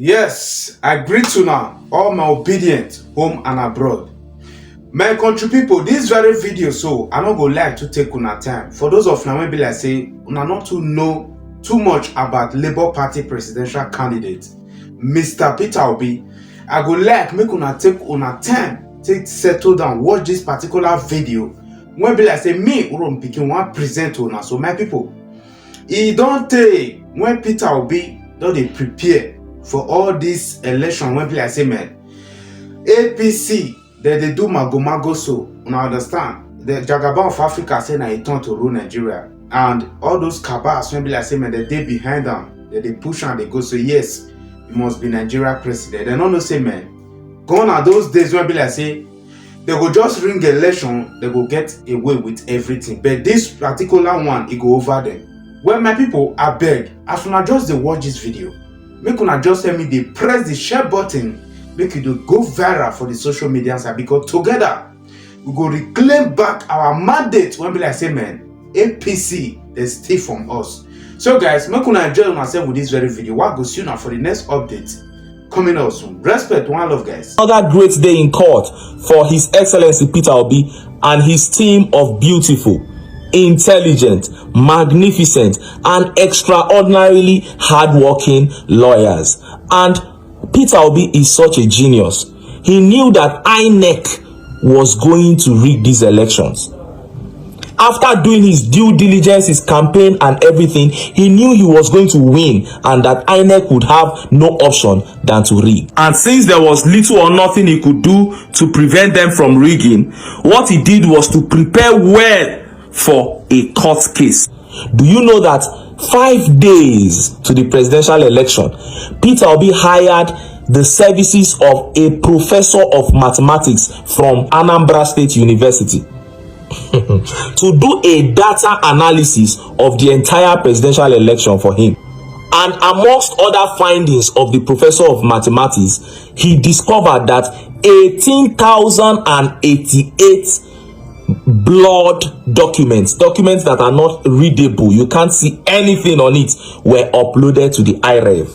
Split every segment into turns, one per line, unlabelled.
Yes, I greet you now, all my obedient, home and abroad. My country people, this very video so I don't go like to take una time. For those of now, maybe like say, una not to know too much about Labour Party presidential candidate, Mr. Peter Obi. I go like make una take una time, take settle down, watch this particular video. When be like say me, Urom Pikin, one present una. So my people, e don't take when Peter Obi don't they prepare for all this election when be like say man APC they do mago so now understand the Jagaban of Africa say na he turn to rule Nigeria, and all those cabals when be like say man they behind them, they push and they go so yes it must be Nigeria president. They don't know say man gone are those days when be like say they go just ring election, they go get away with everything, but this particular one it go over them. Well, my people, I beg, as una just dey watch this video, make una just help me dey press the share button, make it go viral for the social media side, because together we go reclaim back our mandate when be like say man APC they steal from us. So guys, make una enjoy myself with this very video. What go see you now for the next update coming out soon. Respect, one love, guys.
Another great day in court for His Excellency Peter Obi and his team of beautiful, intelligent, magnificent, and extraordinarily hardworking lawyers. And Peter Obi is such a genius. He knew that INEC was going to rig these elections. After doing his due diligence, his campaign and everything, he knew he was going to win and that INEC would have no option than to rig. And since there was little or nothing he could do to prevent them from rigging, what he did was to prepare well for a court case. Do you know that 5 days to the presidential election, Peter Obi hired the services of a professor of mathematics from Anambra State University to do a data analysis of the entire presidential election for him. And amongst other findings of the professor of mathematics, he discovered that 18,088 blood documents that are not readable, you can't see anything on it, were uploaded to the IREV.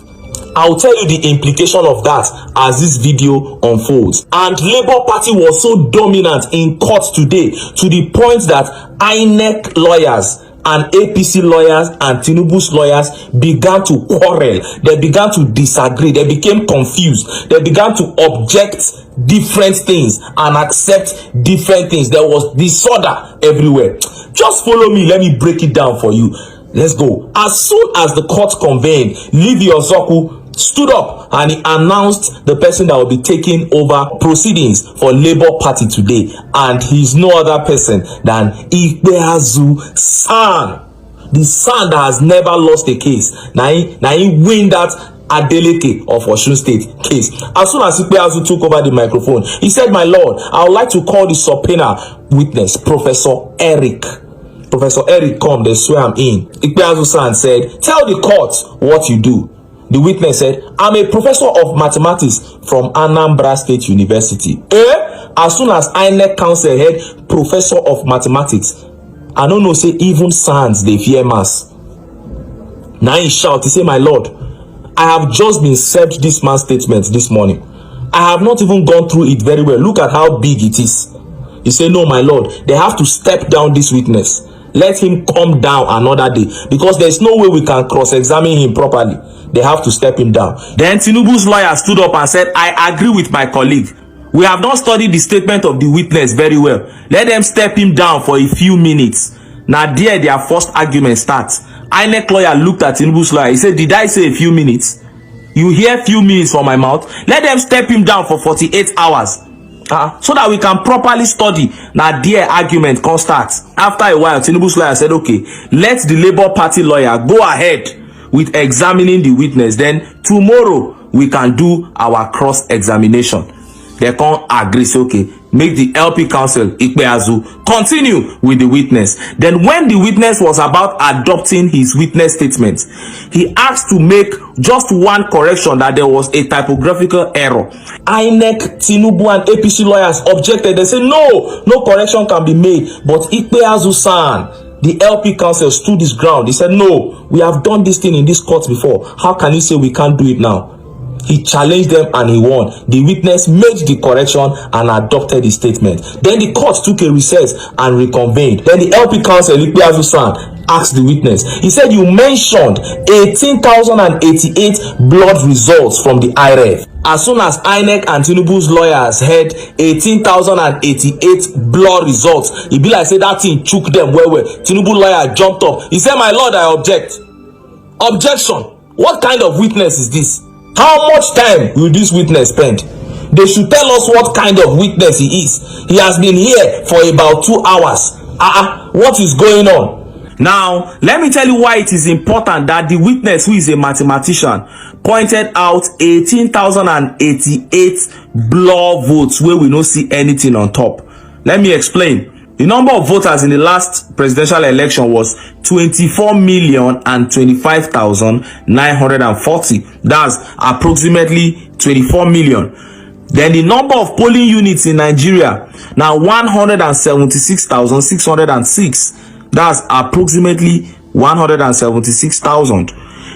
I'll tell you the implication of that as this video unfolds. And Labour Party was so dominant in court today to the point that INEC lawyers and APC lawyers and Tinubu's lawyers began to quarrel. They began to disagree. They became confused. They began to object different things and accept different things. There was disorder everywhere. Just follow me. Let me break it down for you. Let's go. As soon as the court convened, Livy Ozoku stood up and he announced the person that will be taking over proceedings for Labour Party today, and he's no other person than Ikpeazu San, the son that has never lost a case. Now he win that Adeleke of Osun State case. As soon as Ikpeazu took over the microphone, he said, "My lord, I would like to call the subpoena witness, Professor Eric." Professor Eric come, they swear him in. Ikpeazu San said, "Tell the court what you do." The witness said, "I'm a professor of mathematics from Anambra State University." As soon as INEC counsel heard professor of mathematics, I don't know, say even sons they fear mass. Now he shout, he say, "My lord, I have just been served this man's statement this morning. I have not even gone through it very well. Look at how big it is." He said, "No, my lord, they have to step down this witness. Let him come down another day, because there's no way we can cross-examine him properly. They have to step him down." Then Tinubu's lawyer stood up and said, "I agree with my colleague. We have not studied the statement of the witness very well. Let them step him down for a few minutes." Now there their first argument starts. INEC lawyer looked at Tinubu's lawyer. He said, "Did I say a few minutes? You hear few minutes from my mouth? Let them step him down for 48 hours. So that we can properly study." Now their argument can start. After a while, Tinubu's lawyer said, "Okay, let the Labour Party lawyer go ahead with examining the witness. Then tomorrow we can do our cross-examination." They can't agree. Say, okay, make the LP counsel Ikpeazu continue with the witness. Then when the witness was about adopting his witness statement, he asked to make just one correction, that there was a typographical error. INEC, Tinubu and APC lawyers objected. They said, no correction can be made. But Ikpeazu San, the LP counsel, stood his ground. He said, "No, we have done this thing in this court before. How can you say we can't do it now?" He challenged them and he won. The witness made the correction and adopted the statement. Then the court took a recess and reconvened. Then the LP counsel, Likpeazu San, asked the witness. He said, you mentioned 18,088 blood results from the IREV. As soon as INEC and Tinubu's lawyers heard 18,088 blood results, it be like say that thing chook them well. Tinubu lawyer jumped up. He said, my lord, I object. Objection. What kind of witness is this? How much time will this witness spend? They should tell us what kind of witness he is. He has been here for about 2 hours. What is going on? Now, let me tell you why it is important that the witness, who is a mathematician, pointed out 18,088 blood votes where we don't see anything on top. Let me explain. The number of voters in the last presidential election was 24,025,940. That's approximately 24 million. Then the number of polling units in Nigeria, now 176,606. That's approximately 176,000.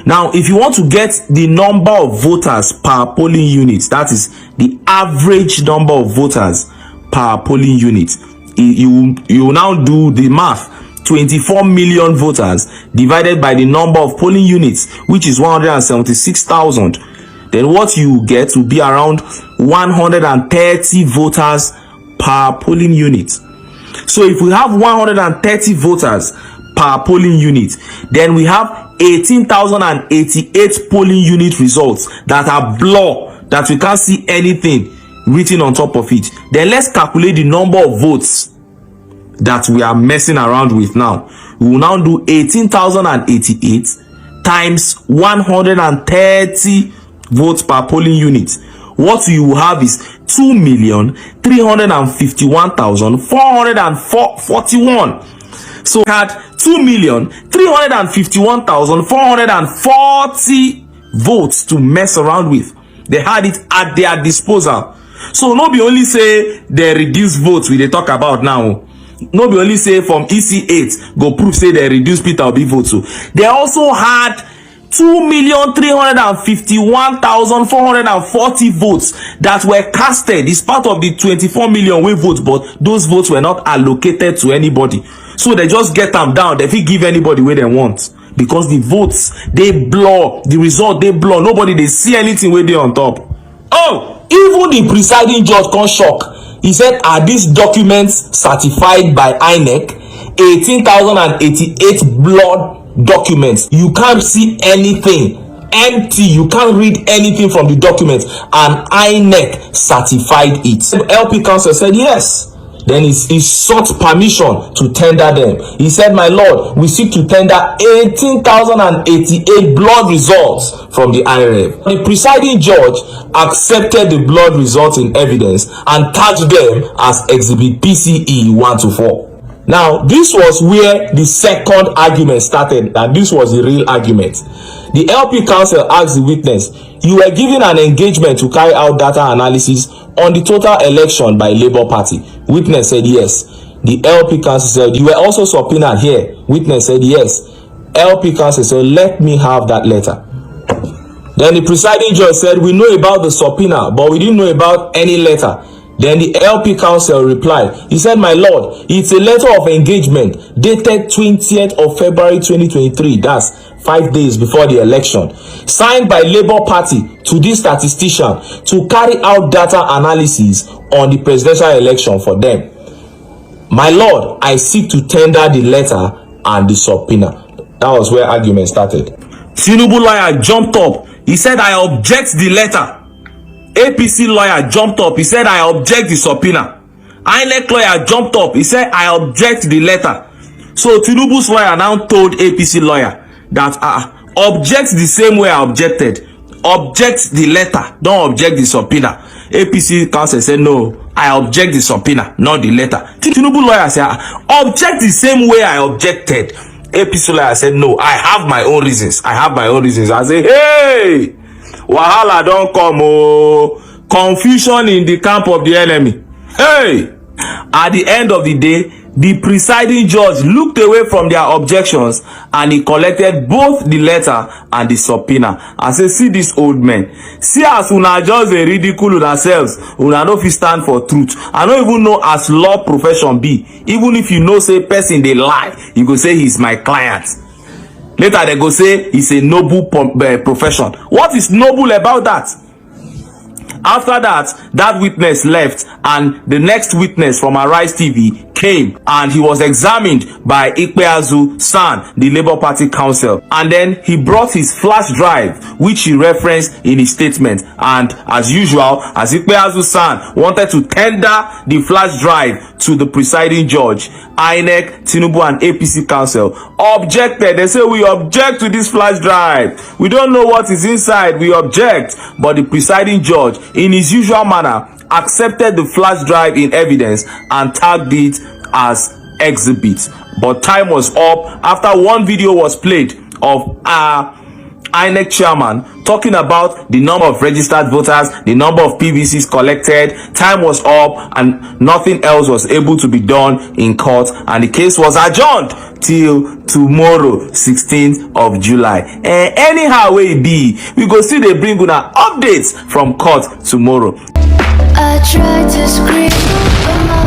Now, if you want to get the number of voters per polling unit, that is the average number of voters per polling unit, you now do the math. 24 million voters divided by the number of polling units, which is 176,000. Then what you get will be around 130 voters per polling unit. So if we have 130 voters per polling unit, then we have 18,088 polling unit results that are blur, that we can't see anything written on top of it. Then let's calculate the number of votes that we are messing around with now. We will now do 18,088 times 130 votes per polling unit. What you will have is 2,351,441. So we had 2,351,440 votes to mess around with. They had it at their disposal. So no be only say they reduce votes we they talk about now. No be only say from EC8 go prove say they reduce Peter Obi votes. So they also had 2,351,440 votes that were casted. It's part of the 24 million way votes, but those votes were not allocated to anybody. So they just get them down. They fit give anybody where they want, because the votes they blur, the result they blur. Nobody they see anything where they on top. Oh, even the presiding judge can shock. He said, are these documents certified by INEC? 18,088 blood documents. You can't see anything. Empty. You can't read anything from the documents. And INEC certified it. LP counsel said yes. Then he sought permission to tender them. He said, my lord, we seek to tender 18,088 blood results from the IREV. The presiding judge accepted the blood results in evidence and tagged them as exhibit PCE 1 to 4. Now, this was where the second argument started, and this was the real argument. The LP counsel asked the witness, you were given an engagement to carry out data analysis on the total election by Labour Party. Witness said yes. The LP counsel said, you were also subpoenaed here. Witness said yes. LP counsel said, let me have that letter. Then the presiding judge said, we know about the subpoena, but we didn't know about any letter. Then the LP counsel replied. He said, my lord, it's a letter of engagement dated 20th of February 2023. That's 5 days before the election. Signed by Labour Party to this statistician to carry out data analysis on the presidential election for them. My lord, I seek to tender the letter and the subpoena. That was where argument started. Tinubu lawyer jumped up. He said, I object the letter. APC lawyer jumped up. He said, I object the subpoena. INEC lawyer jumped up. He said, I object the letter. So Tinubu's lawyer now told APC lawyer that object the same way I objected. Object the letter. Don't object the subpoena. APC counsel said, no, I object the subpoena, not the letter. Tinubu lawyer said, object the same way I objected. APC lawyer said, no, I have my own reasons. I have my own reasons. I say, hey, wahala don't come. Oh, confusion in the camp of the enemy. Hey, at the end of the day, The presiding judge looked away from their objections and he collected both the letter and the subpoena and say, see this old men, see as una just dey ridicule una selves, una no fit stand for truth. I no even know as law profession be. Even if you know say person dey lie, you go say he's my client. Later they go say it's a noble profession. What is noble about that? After that witness left and the next witness from Arise TV came and he was examined by Ikpeazu San, the Labour Party counsel, and then he brought his flash drive which he referenced in his statement, and as usual, as Ikpeazu San wanted to tender the flash drive to the presiding judge, INEC, Tinubu and APC counsel objected. They say, we object to this flash drive, we don't know what is inside, we object. But the presiding judge, in his usual manner, accepted the flash drive in evidence and tagged it as exhibit. But time was up after one video was played of INEC chairman talking about the number of registered voters, the number of PVCs collected. Time was up and nothing else was able to be done in court, and the case was adjourned till tomorrow, 16th of July. Anyhow wey be, we go still dey bring una updates from court tomorrow.
I tried to scream, but my